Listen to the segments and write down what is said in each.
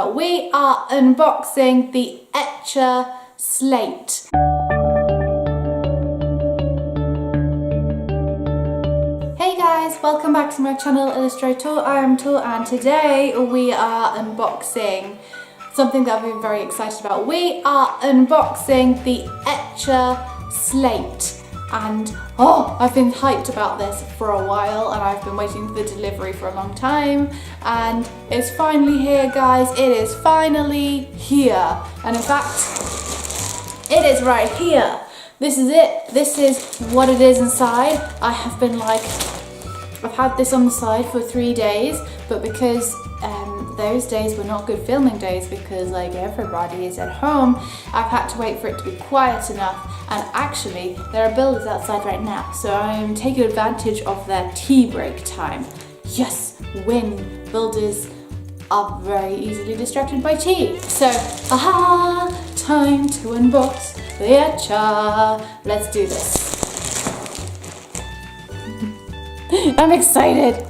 We are unboxing the Etcher Slate. Hey guys, welcome back to my channel Illustrator. I am Tor and today we are unboxing something that I've been very excited about. We are unboxing the Etcher Slate. And I've been hyped about this for a while and I've been waiting for the delivery for a long time, and it's finally here, guys. It is finally here, and in fact it is right here. This is it. This is what it is inside. I've had this on the side for 3 days, but because those days were not good filming days because like everybody is at home, I've had to wait for it to be quiet enough, and actually there are builders outside right now, so I'm taking advantage of their tea break time. Yes, builders are very easily distracted by tea. So, time to unbox the Etcher. Let's do this. I'm excited.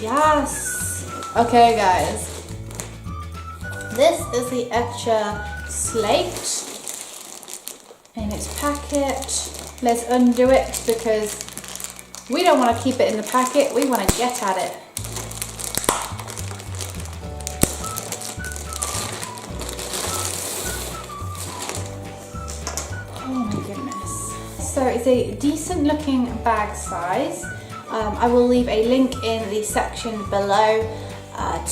Yes. Okay guys, this is the Etcher Slate in its packet. Let's undo it because we don't want to keep it in the packet, we want to get at it. Oh my goodness. So it's a decent looking bag size. I will leave a link in the section below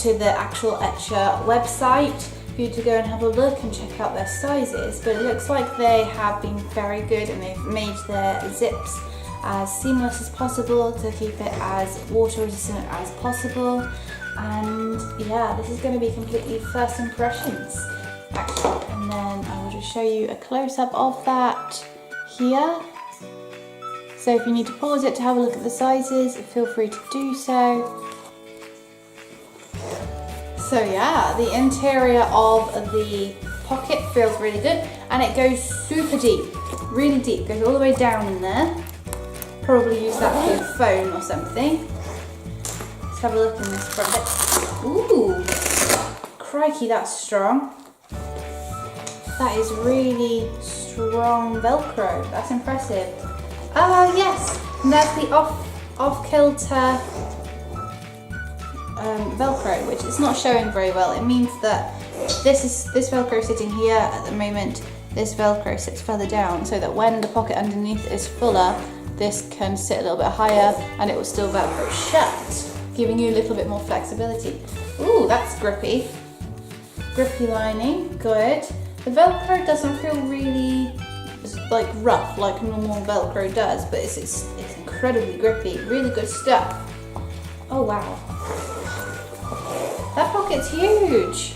to the actual Etcher website for you to go and have a look and check out their sizes, but it looks like they have been very good and they've made their zips as seamless as possible to keep it as water resistant as possible. And yeah, this is going to be completely first impressions actually, and then I will just show you a close-up of that here. So if you need to pause it to have a look at the sizes, feel free to do so. So yeah, the interior of the pocket feels really good, and it goes super deep, really deep, it goes all the way down in there. Probably use that for your phone or something. Let's have a look in this front bit. Ooh, crikey, that's strong. That is really strong Velcro, that's impressive. Yes, and there's the off-kilter Velcro, which is not showing very well. It means that this Velcro sitting here at the moment, this Velcro sits further down, so that when the pocket underneath is fuller, this can sit a little bit higher and it will still Velcro shut, giving you a little bit more flexibility. Ooh, that's grippy. Grippy lining, good. The Velcro doesn't feel really like rough like normal Velcro does, but it's incredibly grippy, really good stuff. Oh wow, that pocket's huge.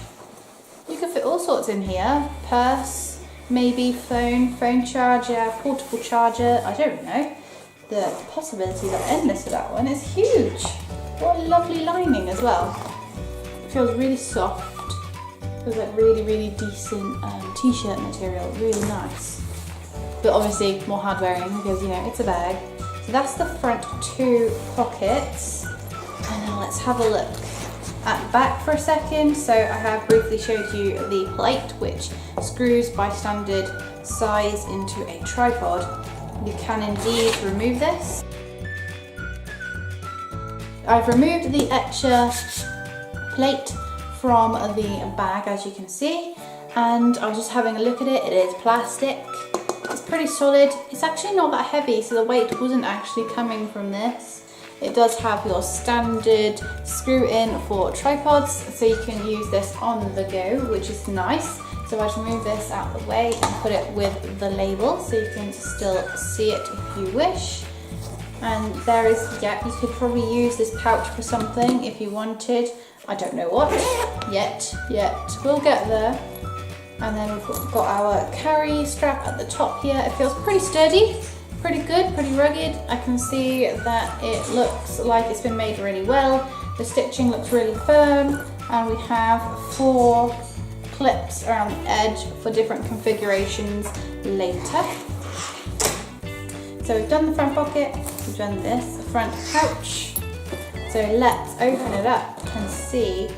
You can fit all sorts in here. Purse, maybe phone charger, portable charger, I don't know. The possibilities are endless with that one. It's huge. What a lovely lining as well. It feels really soft. Feels like really decent t-shirt material, really nice. But obviously more hard wearing because, you know, it's a bag. So that's the front two pockets. And now let's have a look at the back for a second. So I have briefly showed you the plate, which screws by standard size into a tripod. You can indeed remove this. I've removed the Etcher plate from the bag, as you can see, and I was just having a look at it. It is plastic. It's pretty solid. It's actually not that heavy, so the weight wasn't actually coming from this. It does have your standard screw in for tripods, so you can use this on the go, which is nice. So I just move this out of the way and put it with the label so you can still see it if you wish. And there is, yeah, you could probably use this pouch for something if you wanted. I don't know what yet. We'll get there. And then we've got our carry strap at the top here. It feels pretty sturdy, pretty good, pretty rugged. I can see that it looks like it's been made really well. The stitching looks really firm, and we have 4 clips around the edge for different configurations later. So we've done the front pocket, we've done this front pouch. So let's open it up and see.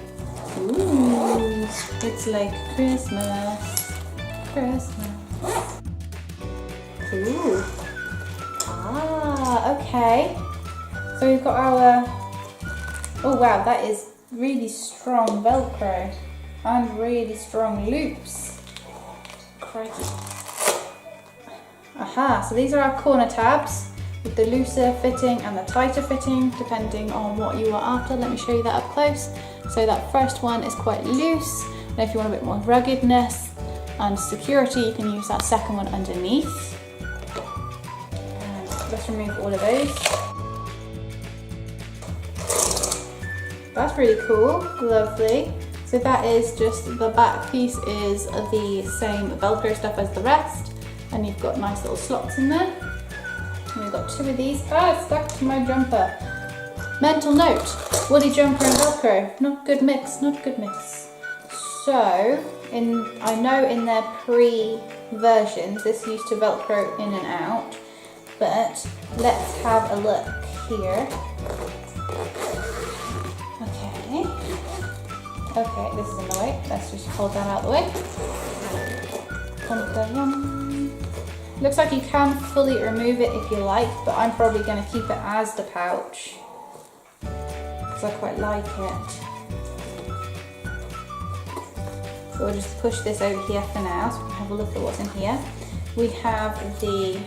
Ooh, it's like Christmas. Christmas. Ooh. Ah, okay. So we've got our, oh wow, that is really strong Velcro and really strong loops. Crikey. Aha, so these are our corner tabs with the looser fitting and the tighter fitting depending on what you are after. Let me show you that up close. So that first one is quite loose, and if you want a bit more ruggedness and security, you can use that second one underneath. And let's remove all of those. That's really cool, lovely. So that is just, the back piece is the same Velcro stuff as the rest, and you've got nice little slots in there. And we've got two of these. Ah, it's stuck to my jumper. Mental note, woolly jumper and Velcro, not good mix, not good mix. So, I know in their pre-versions, this used to Velcro in and out, but let's have a look here. Okay, this is in the way. Let's just hold that out of the way. Looks like you can fully remove it if you like, but I'm probably going to keep it as the pouch because I quite like it. So we'll just push this over here for now so we can have a look at what's in here. We have the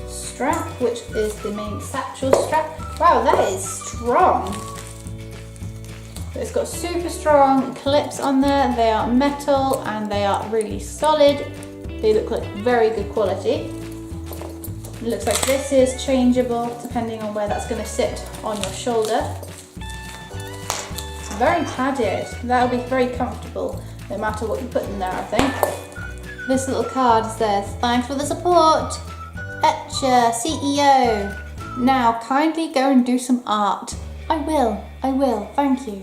strap, which is the main satchel strap. Wow, that is strong. It's got super strong clips on there. They are metal and they are really solid. They look like very good quality. It looks like this is changeable depending on where that's going to sit on your shoulder. It's very padded. That'll be very comfortable no matter what you put in there, I think. This little card says, "Thanks for the support, Etcher CEO. Now kindly go and do some art." I will, thank you.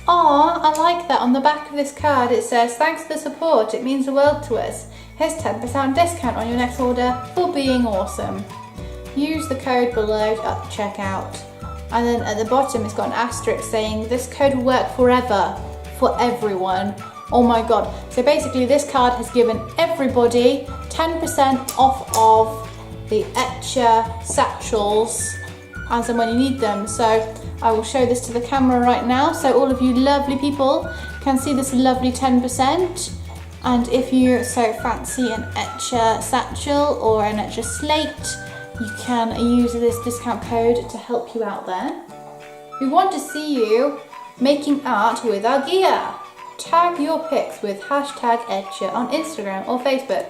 Aw, I like that. On the back of this card it says, "Thanks for the support, it means the world to us. Here's 10% discount on your next order for being awesome. Use the code below at checkout." And then at the bottom it's got an asterisk saying, "This code will work forever, for everyone." Oh my god. So basically this card has given everybody 10% off of the Etcher satchels as and when you need them. So I will show this to the camera right now so all of you lovely people can see this lovely 10%. And if you so fancy an Etcher satchel or an Etcher slate, you can use this discount code to help you out there. We want to see you making art with our gear. Tag your pics with hashtag Etcher on Instagram or Facebook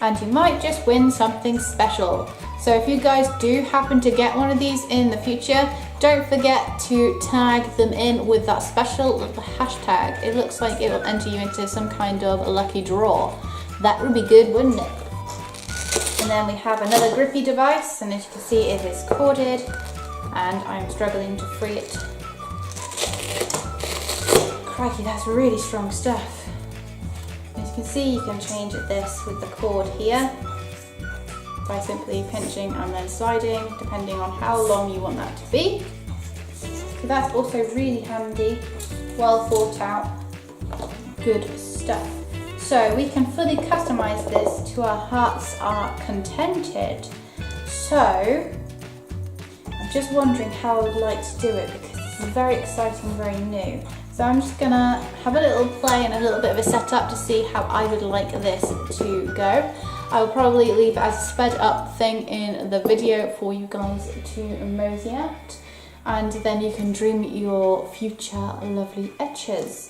and you might just win something special. So if you guys do happen to get one of these in the future, don't forget to tag them in with that special little hashtag. It looks like it will enter you into some kind of a lucky draw. That would be good, wouldn't it? And then we have another grippy device, and as you can see it is corded and I'm struggling to free it. Crikey, that's really strong stuff. As you can see, you can change this with the cord here by simply pinching and then sliding depending on how long you want that to be. So that's also really handy, well thought out, good stuff. So we can fully customize this to our hearts are contented. So I'm just wondering how I would like to do it because it's very exciting, very new. So I'm just gonna have a little play and a little bit of a setup to see how I would like this to go. I will probably leave it as a sped up thing in the video for you guys to mosey at, and then you can dream your future lovely etchers.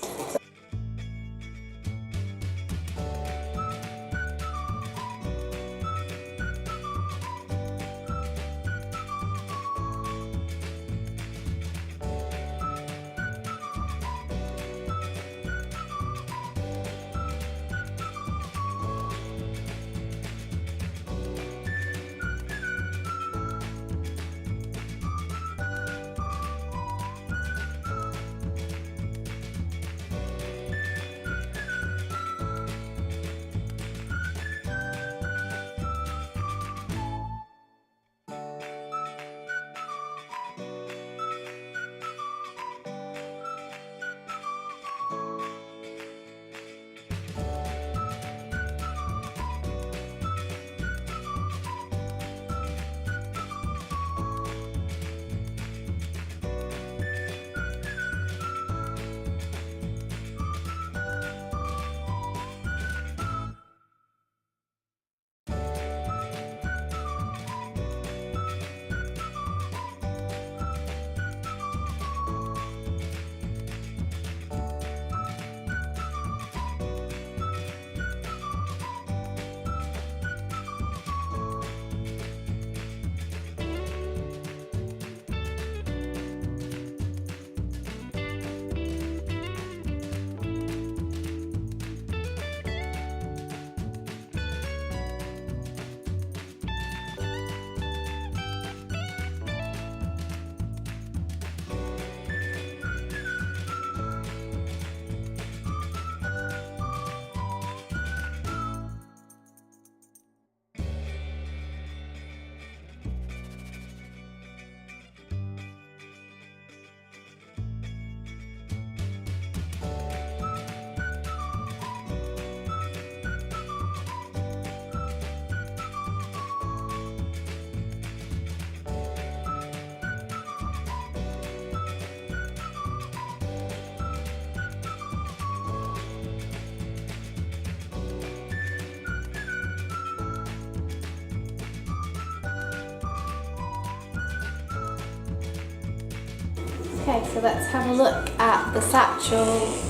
Okay, so let's have a look at the satchel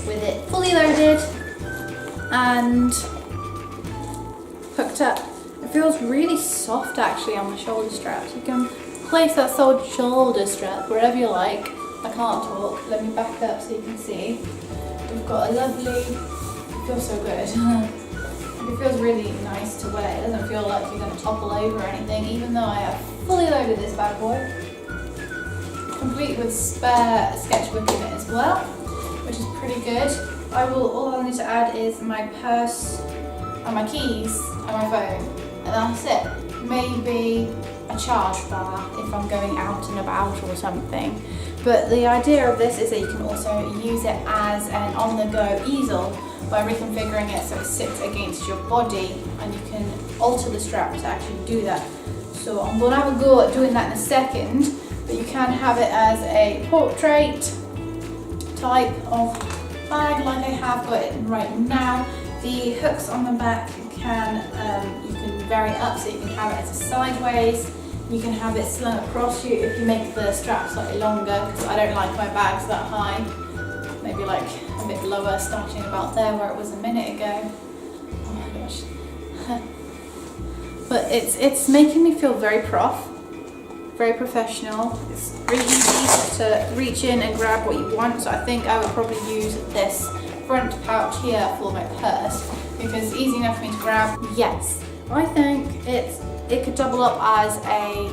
with it fully loaded and hooked up. It feels really soft actually on the shoulder straps. You can place that shoulder strap wherever you like. I can't talk. Let me back up so you can see. We've got a lovely, it feels so good. It feels really nice to wear. It doesn't feel like you're going to topple over or anything, even though I have fully loaded this bad boy. Complete with spare sketchbook in it as well, which is pretty good. All I need to add is my purse and my keys and my phone, and that's it. Maybe a charge bar if I'm going out and about or something. But the idea of this is that you can also use it as an on-the-go easel by reconfiguring it so it sits against your body, and you can alter the strap to actually do that. So I'm going to have a go at doing that in a second, but you can have it as a portrait type of bag like I have got it right now. The hooks on the back you can vary up, so you can have it as a sideways. You can have it slung across you if you make the strap slightly longer, because I don't like my bags that high. Maybe like a bit lower, starting about there where it was a minute ago. Oh my gosh. But it's making me feel very very professional. It's really easy to reach in and grab what you want, so I think I would probably use this front pouch here for my purse because it's easy enough for me to grab. Yes, I think it could double up as a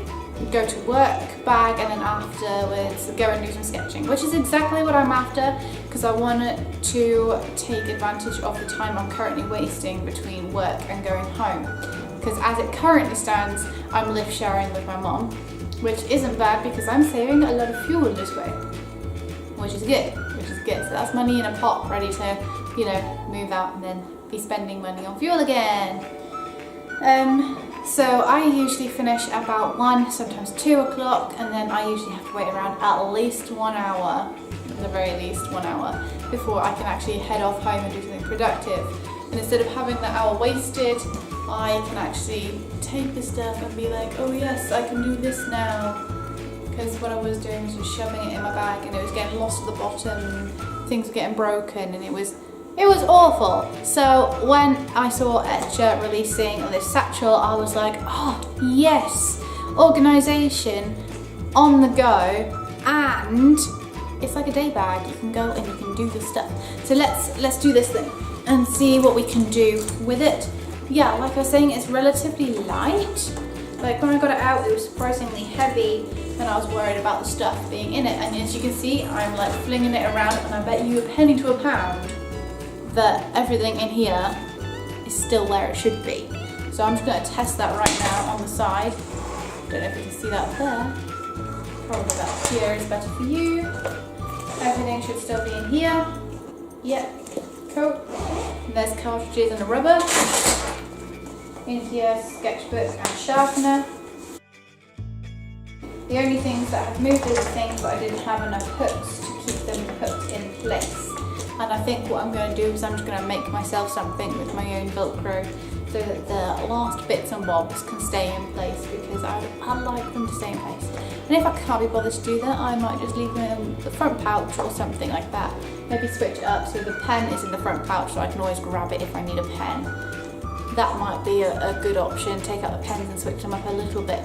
go to work bag and then afterwards go and do some sketching, which is exactly what I'm after, because I want to take advantage of the time I'm currently wasting between work and going home. Because as it currently stands, I'm lift sharing with my mom, which isn't bad because I'm saving a lot of fuel this way, which is good. So that's money in a pot ready to, you know, move out and then be spending money on fuel again. So I usually finish about 1, sometimes 2 o'clock, and then I usually have to wait around at least 1 hour, at the very least 1 hour, before I can actually head off home and do something productive. And instead of having that hour wasted, I can actually take the stuff and be like, oh yes, I can do this now. Because what I was doing was just shoving it in my bag and it was getting lost at the bottom, things were getting broken, and it was awful. So when I saw Etcher releasing this satchel, I was like, oh yes, organisation on the go, and it's like a day bag. You can go and you can do the stuff. So let's do this thing and see what we can do with it. Yeah, like I was saying, it's relatively light. Like when I got it out, it was surprisingly heavy, and I was worried about the stuff being in it. And as you can see, I'm like flinging it around, and I bet you a penny to a pound that everything in here is still where it should be. So I'm just going to test that right now on the side. Don't know if you can see that there. Probably about here is better for you. Everything should still be in here. Yep, cool. And there's cartridges and a rubber. In here, sketchbook and sharpener. The only things that have moved are the things that I didn't have enough hooks to keep them hooked in place. And I think what I'm going to do is I'm just going to make myself something with my own Velcro so that the last bits and bobs can stay in place, because I like them to stay in place. And if I can't be bothered to do that, I might just leave them in the front pouch or something like that. Maybe switch it up so the pen is in the front pouch so I can always grab it if I need a pen. That might be a good option, take out the pens and switch them up a little bit.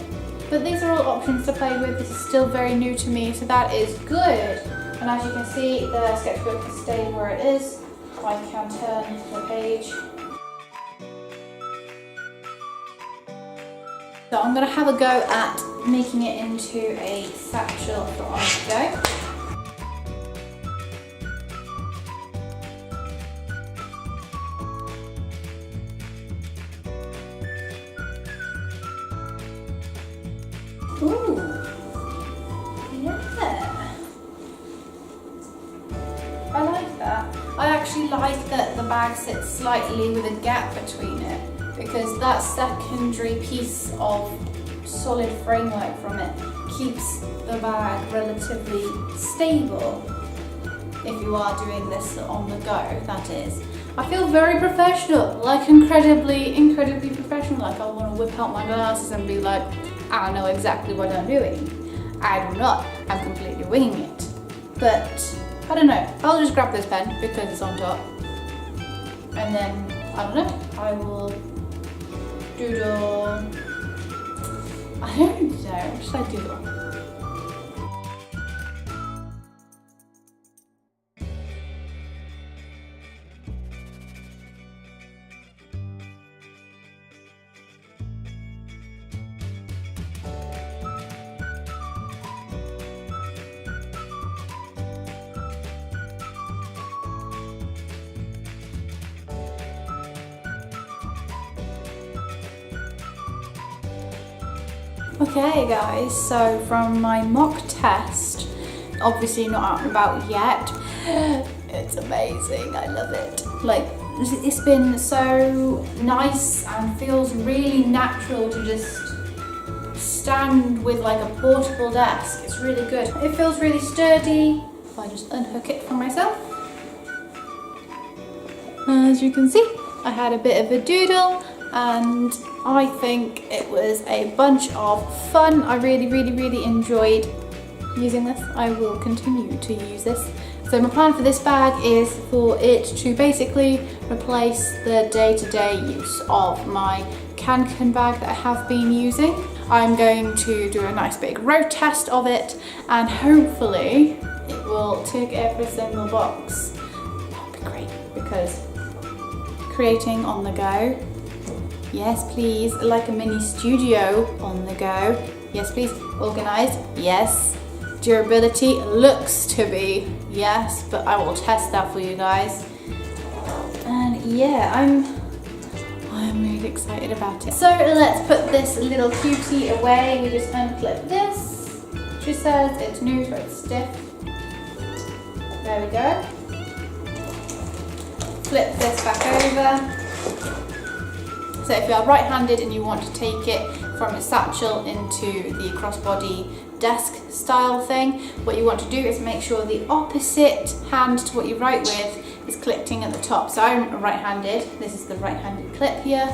But these are all options to play with. This is still very new to me, so that is good. And as you can see, the sketchbook has stayed where it is. I can turn the page. So I'm going to have a go at making it into a satchel for on the go. Ooh, yeah, I like that. I actually like that the bag sits slightly with a gap between it, because that secondary piece of solid framework from it keeps the bag relatively stable if you are doing this on the go, that is. I feel very professional, like incredibly professional, like I want to whip out my glasses and be like, I know exactly what I'm doing. I do not. I'm completely winging it. but I don't know. I'll just grab this pen because it's on top. And then, I don't know, I will doodle. I don't know, what should I doodle? Okay guys, so from my mock test, obviously not out and about yet, it's amazing, I love it. Like, it's been so nice and feels really natural to just stand with like a portable desk. It's really good. It feels really sturdy. If I just unhook it for myself. As you can see, I had a bit of a doodle and I think it was a bunch of fun. I really enjoyed using this. I will continue to use this. So my plan for this bag is for it to basically replace the day-to-day use of my can bag that I have been using. I'm going to do a nice big road test of it and hopefully it will tick every single box. That would be great because creating on the go. Yes, please. Like a mini studio on the go. Yes, please. Organized. Yes. Durability looks to be. Yes, but I will test that for you guys. And yeah, I'm really excited about it. So let's put this little cutie away. We just unclip this. She says it's new, so it's stiff. There we go. Flip this back over. So if you are right-handed and you want to take it from a satchel into the crossbody desk style thing, what you want to do is make sure the opposite hand to what you write with is clipped in at the top. So I'm right-handed, this is the right-handed clip here.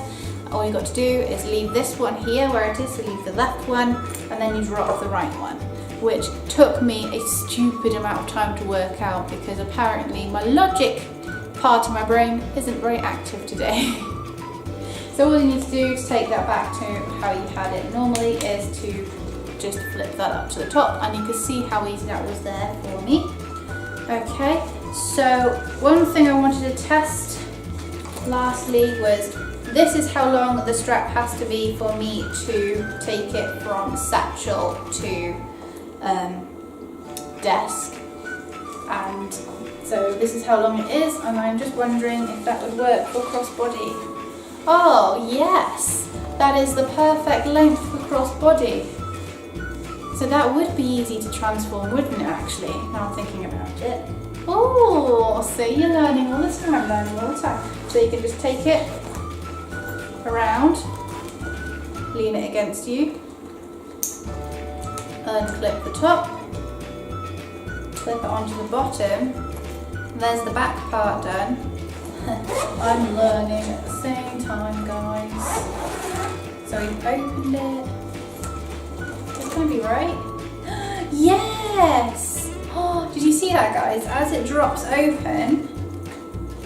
All you got to do is leave this one here where it is, so leave the left one, and then you drop the right one, which took me a stupid amount of time to work out because apparently my logic part of my brain isn't very active today. So all you need to do to take that back to how you had it normally is to just flip that up to the top, and you can see how easy that was there for me. Okay, so one thing I wanted to test lastly was this is how long the strap has to be for me to take it from satchel to desk, and so this is how long it is, and I'm just wondering if that would work for crossbody. Oh yes, that is the perfect length for crossbody. So that would be easy to transform, wouldn't it actually, now I'm thinking about it. Oh, so you're learning all the time, So you can just take it around, lean it against you, unclip the top, clip it onto the bottom, and there's the back part done. I'm learning at the same time, guys. So we've opened it. It's going to be right. Yes! Oh, did you see that, guys? As it drops open,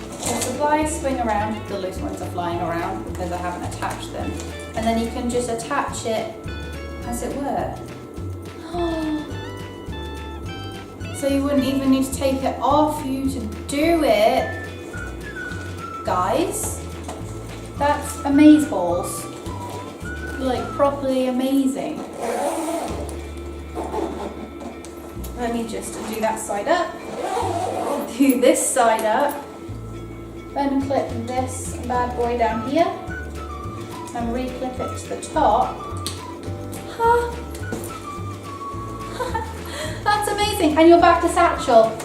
the supplies swing around. The loose ones are flying around because I haven't attached them. And then you can just attach it as it were. So you wouldn't even need to take it off you to do it. Guys, that's amazeballs. Like properly amazing. Let me just do that side up. Do this side up. Unclip this bad boy down here. And re-clip it to the top. That's amazing. And you're back to satchel.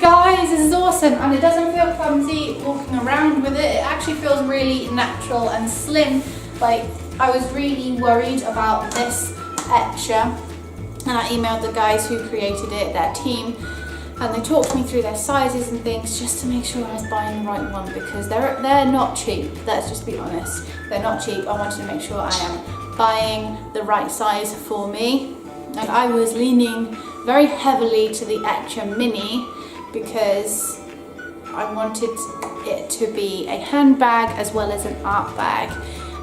Guys, this is awesome, and it doesn't feel clumsy walking around with it. It actually feels really natural and slim. Like, I was really worried about this Etcher, and I emailed the guys who created it, their team, and they talked me through their sizes and things just to make sure I was buying the right one because they're not cheap. Let's just be honest, they're not cheap. I wanted to make sure I am buying the right size for me, and I was leaning very heavily to the Etcher Mini because I wanted it to be a handbag as well as an art bag,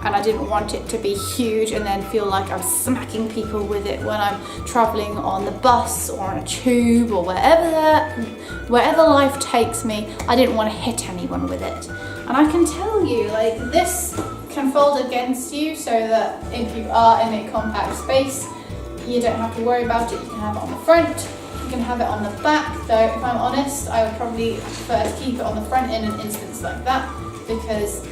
and I didn't want it to be huge and then feel like I'm smacking people with it when I'm traveling on the bus or on a tube or wherever life takes me. I didn't want to hit anyone with it. And I can tell you, like, this can fold against you so that if you are in a compact space, you don't have to worry about it. You can have it on the front, you can have it on the back, though if I'm honest, I would probably prefer to keep it on the front in an instance like that because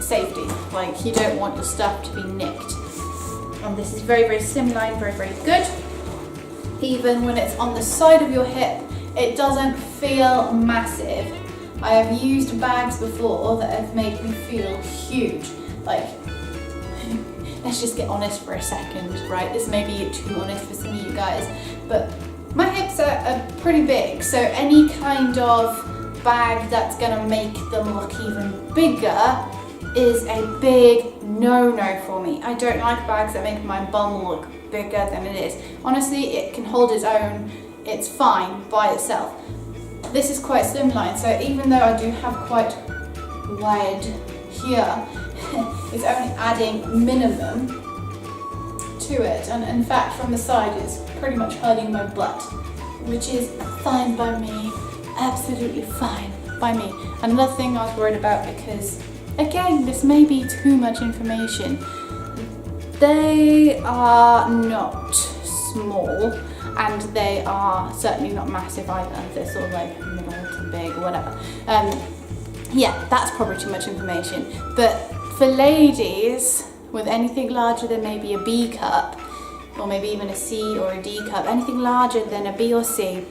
safety, like you don't want your stuff to be nicked. And this is very, very slimline, very, very good. Even when it's on the side of your hip, it doesn't feel massive. I have used bags before that have made me feel huge. Like, let's just get honest for a second, right? This may be too honest for some of you guys, but my hips are pretty big, so any kind of bag that's gonna make them look even bigger is a big no-no for me. I don't like bags that make my bum look bigger than it is. Honestly, it can hold its own, it's fine by itself. This is quite slimline, so even though I do have quite wide here, it's only adding minimum to it, and in fact from the side it's pretty much hurting my butt, which is fine by me, absolutely fine by me. Another thing I was worried about, because again, this may be too much information, they are not small and they are certainly not massive either. They're sort of like middle to big or whatever. Yeah, that's probably too much information, but for ladies with anything larger than maybe a B cup, or maybe even a C or a D cup, anything larger than a B or C,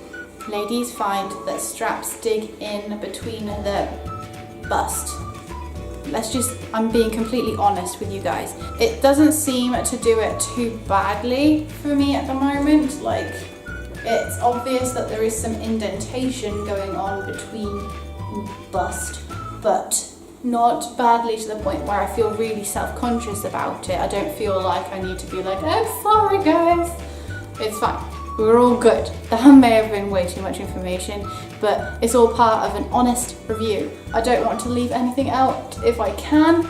ladies find that straps dig in between the bust. I'm being completely honest with you guys. It doesn't seem to do it too badly for me at the moment. Like, it's obvious that there is some indentation going on between bust, but not badly to the point where I feel really self-conscious about it. I don't feel like I need to be like, oh, sorry guys. It's fine. We're all good. That may have been way too much information, but it's all part of an honest review. I don't want to leave anything out if I can.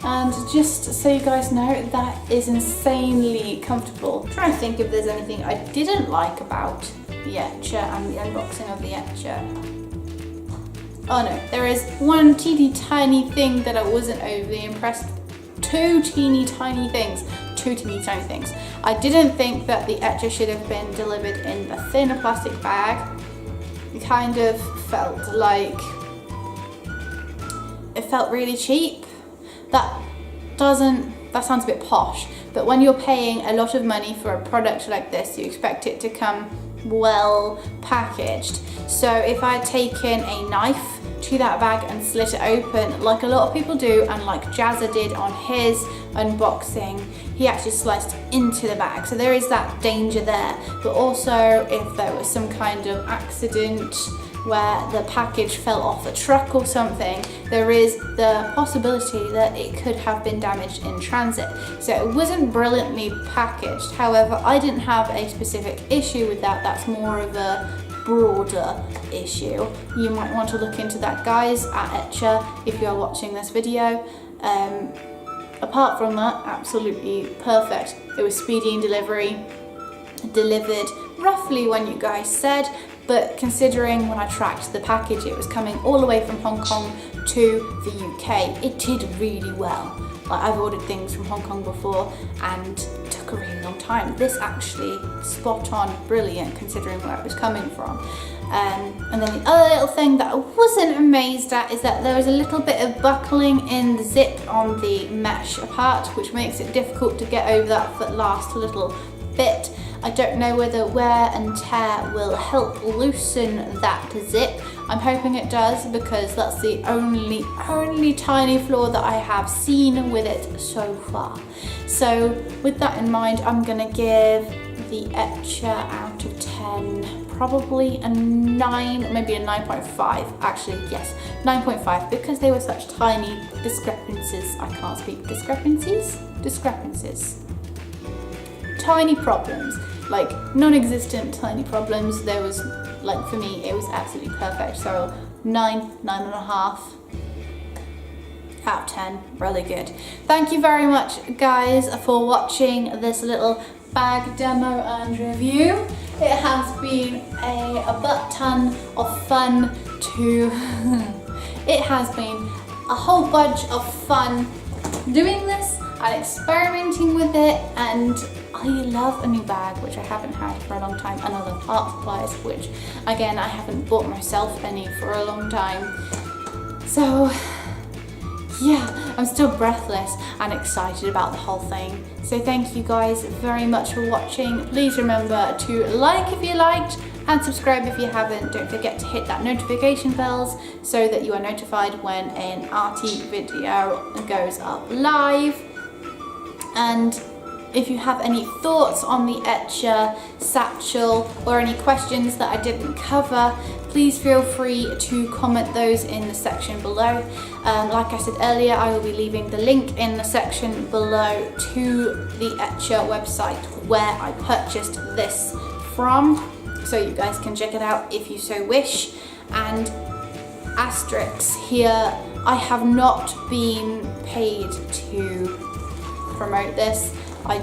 And just so you guys know, that is insanely comfortable. I'm trying to think if there's anything I didn't like about the Etcher and the unboxing of the Etcher. Oh no, there is one teeny tiny thing that I wasn't overly impressed. Two teeny tiny things. I didn't think that the Etcher should have been delivered in the thinner plastic bag. It kind of felt like it felt really cheap. That sounds a bit posh, but when you're paying a lot of money for a product like this, you expect it to come well packaged. So if I had taken a knife to that bag and slit it open like a lot of people do, and like Jazza did on his unboxing, he actually sliced into the bag. So there is that danger there, but also if there was some kind of accident where the package fell off a truck or something, there is the possibility that it could have been damaged in transit. So it wasn't brilliantly packaged. However, I didn't have a specific issue with that. That's more of a broader issue. You might want to look into that, guys, at Etcher if you are watching this video. Apart from that, absolutely perfect. It was speedy in delivery, delivered roughly when you guys said, but considering when I tracked the package, it was coming all the way from Hong Kong to the UK. It did really well. Like, I've ordered things from Hong Kong before and it took a really long time. This actually spot on brilliant considering where it was coming from. And then the other little thing that I wasn't amazed at is that there was a little bit of buckling in the zip on the mesh part, which makes it difficult to get over that last little bit. I don't know whether wear and tear will help loosen that zip. I'm hoping it does, because that's the only tiny flaw that I have seen with it so far. So with that in mind, I'm gonna give the Etcher out of 10 probably a 9, maybe a 9.5. Actually, yes, 9.5, because they were such tiny discrepancies. I can't speak. Discrepancies? Discrepancies. Tiny problems. like non-existent tiny problems. There was, like, for me, it was absolutely perfect. So 9.5 out of 10, really good. Thank you very much, guys, for watching this little bag demo and review. It has been a butt ton of fun to it has been a whole bunch of fun doing this and experimenting with it, and I love a new bag, which I haven't had for a long time, and other art supplies, which again I haven't bought myself any for a long time. So yeah, I'm still breathless and excited about the whole thing. So thank you guys very much for watching. Please remember to like if you liked and subscribe if you haven't. Don't forget to hit that notification bells so that you are notified when an arty video goes up live. And if you have any thoughts on the Etcher satchel or any questions that I didn't cover, please feel free to comment those in the section below. Like I said earlier, I will be leaving the link in the section below to the Etcher website where I purchased this from, so you guys can check it out if you so wish. And asterisks here, I have not been paid to promote this. I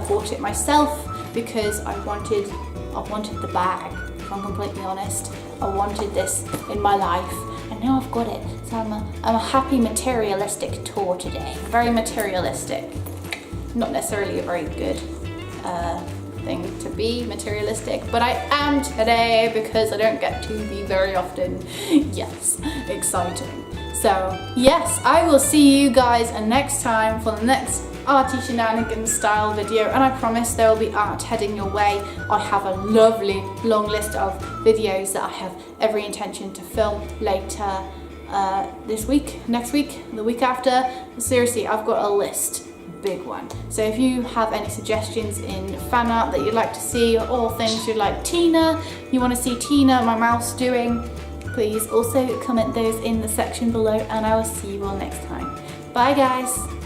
bought it myself because I wanted the bag, if I'm completely honest. I wanted this in my life, and now I've got it. So I'm a happy materialistic tour today. Very materialistic. Not necessarily a very good thing to be materialistic, but I am today because I don't get to be very often. Yes, exciting. So yes, I will see you guys next time for the next arty shenanigans style video, and I promise there will be art heading your way. I have a lovely long list of videos that I have every intention to film later this week, next week, the week after. Seriously, I've got a list, big one. So if you have any suggestions in fan art that you'd like to see, or things you'd like you want to see Tina, my mouse, doing, please also comment those in the section below, and I will see you all next time. Bye guys!